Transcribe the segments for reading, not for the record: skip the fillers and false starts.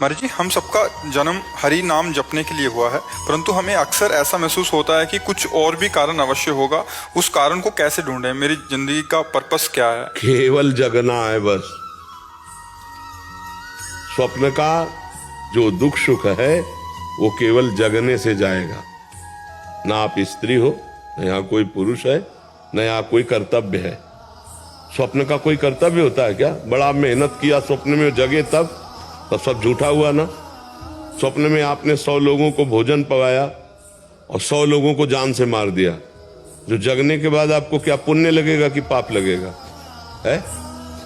महाराज जी, हम सबका जन्म हरि नाम जपने के लिए हुआ है, परंतु हमें अक्सर ऐसा महसूस होता है कि कुछ और भी कारण अवश्य होगा। उस कारण को कैसे ढूंढें? मेरी जिंदगी का पर्पस क्या है? केवल जगना है बस। स्वप्न का जो दुख सुख है वो केवल जगने से जाएगा। ना आप स्त्री हो, न यहाँ कोई पुरुष है, न यहाँ कोई कर्तव्य है। स्वप्न का कोई कर्तव्य होता है क्या? बड़ा मेहनत किया स्वप्न में जगे तब सब झूठा हुआ ना। स्वप्न में आपने 100 लोगों को भोजन पवाया और 100 लोगों को जान से मार दिया। जो जगने के बाद आपको क्या पुण्य लगेगा कि पाप लगेगा? है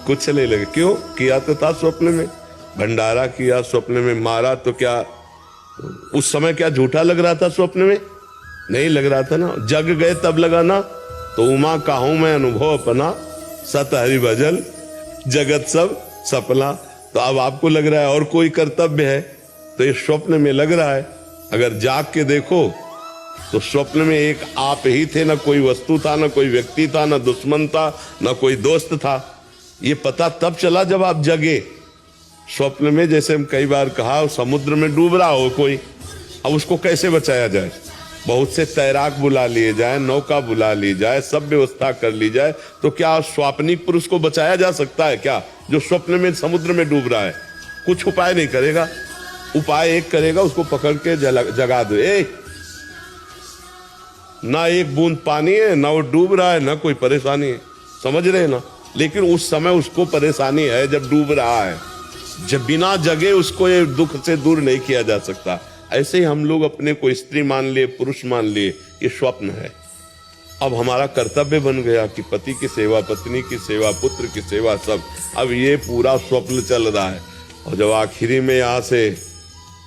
कुछ नहीं लगे। क्यों? किया तो था स्वप्न में, भंडारा किया स्वप्न में, मारा तो क्या उस समय क्या झूठा लग रहा था? स्वप्न में नहीं लग रहा था ना। जग गए तब लगा ना। तो उमा काहूं मैं अनुभव अपना, सत हरि भजन जगत सब सपना। तो अब आपको लग रहा है और कोई कर्तव्य है, तो ये स्वप्न में लग रहा है। अगर जाग के देखो तो स्वप्न में एक आप ही थे, ना कोई वस्तु था, ना कोई व्यक्ति था, ना दुश्मन था, ना कोई दोस्त था। ये पता तब चला जब आप जगे। स्वप्न में जैसे हम कई बार कहा, समुद्र में डूब रहा हो कोई, अब उसको कैसे बचाया जाए? बहुत से तैराक बुला लिए जाए, नौका बुला ली जाए, सब व्यवस्था कर ली जाए, तो क्या स्वाप्निक पुरुष को बचाया जा सकता है क्या, जो स्वप्न में समुद्र में डूब रहा है? कुछ उपाय नहीं करेगा। उपाय एक करेगा, उसको पकड़ के जगा दो। ना एक बूंद पानी है, ना वो डूब रहा है, ना कोई परेशानी है। समझ रहे ना? लेकिन उस समय उसको परेशानी है जब डूब रहा है। जब बिना जगे उसको ये दुख से दूर नहीं किया जा सकता। ऐसे ही हम लोग अपने को स्त्री मान लिए, पुरुष मान लिए, ये स्वप्न है। अब हमारा कर्तव्य बन गया कि पति की सेवा, पत्नी की सेवा, पुत्र की सेवा, सब। अब ये पूरा स्वप्न चल रहा है। और जब आखिरी में यहाँ से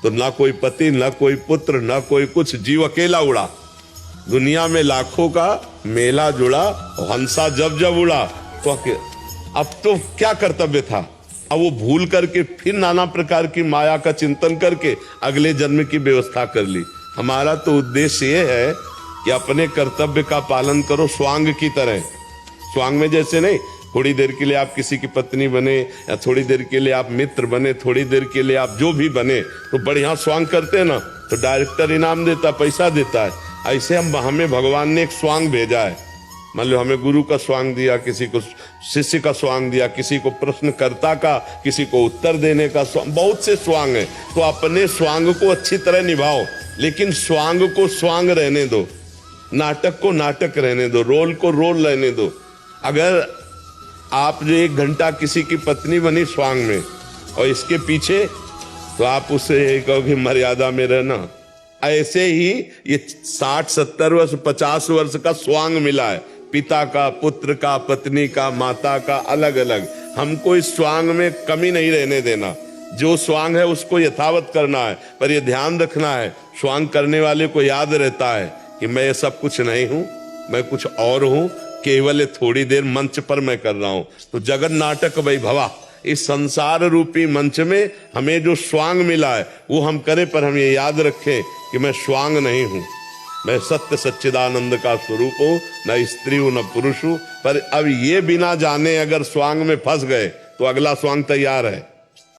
तो ना कोई पति, ना कोई पुत्र, ना कोई कुछ, जीव अकेला उड़ा। दुनिया में लाखों का मेला जुड़ा, हंसा जब जब उड़ा। तो अब तो क्या कर्तव्य था? अब वो भूल करके फिर नाना प्रकार की माया का चिंतन करके अगले जन्म की व्यवस्था कर ली। हमारा तो उद्देश्य ये है कि अपने कर्तव्य का पालन करो स्वांग की तरह। स्वांग में जैसे नहीं, थोड़ी देर के लिए आप किसी की पत्नी बने, या थोड़ी देर के लिए आप मित्र बने, थोड़ी देर के लिए आप जो भी बने, तो बढ़िया स्वांग करते हैं ना, तो डायरेक्टर इनाम देता, पैसा देता है। ऐसे हमें भगवान ने एक स्वांग भेजा है। मान लो हमें गुरु का स्वांग दिया, किसी को शिष्य का स्वांग दिया, किसी को प्रश्नकर्ता का, किसी को उत्तर देने का स्वांग, बहुत से स्वांग है। तो अपने स्वांग को अच्छी तरह निभाओ, लेकिन स्वांग को स्वांग रहने दो, नाटक को नाटक रहने दो, रोल को रोल रहने दो। अगर आप जो 1 घंटा किसी की पत्नी बनी स्वांग में, और इसके पीछे, तो आप उससे यही कहोगे मर्यादा में रहना। ऐसे ही ये 60, 70 वर्ष, 50 वर्ष का स्वांग मिला है, पिता का, पुत्र का, पत्नी का, माता का, अलग अलग। हमको इस स्वांग में कमी नहीं रहने देना। जो स्वांग है उसको यथावत करना है, पर यह ध्यान रखना है, स्वांग करने वाले को याद रहता है कि मैं ये सब कुछ नहीं हूं, मैं कुछ और हूं, केवल थोड़ी देर मंच पर मैं कर रहा हूं। तो जगन नाटक वैभवा, इस संसार रूपी मंच में हमें जो स्वांग मिला है वो हम करें, पर हम ये याद रखें कि मैं स्वांग नहीं हूं, मैं सत्य सच्चिदानंद का स्वरूप हूं, न स्त्री हूं न पुरुष हूं। पर अब ये बिना जाने अगर स्वांग में फंस गए तो अगला स्वांग तैयार है।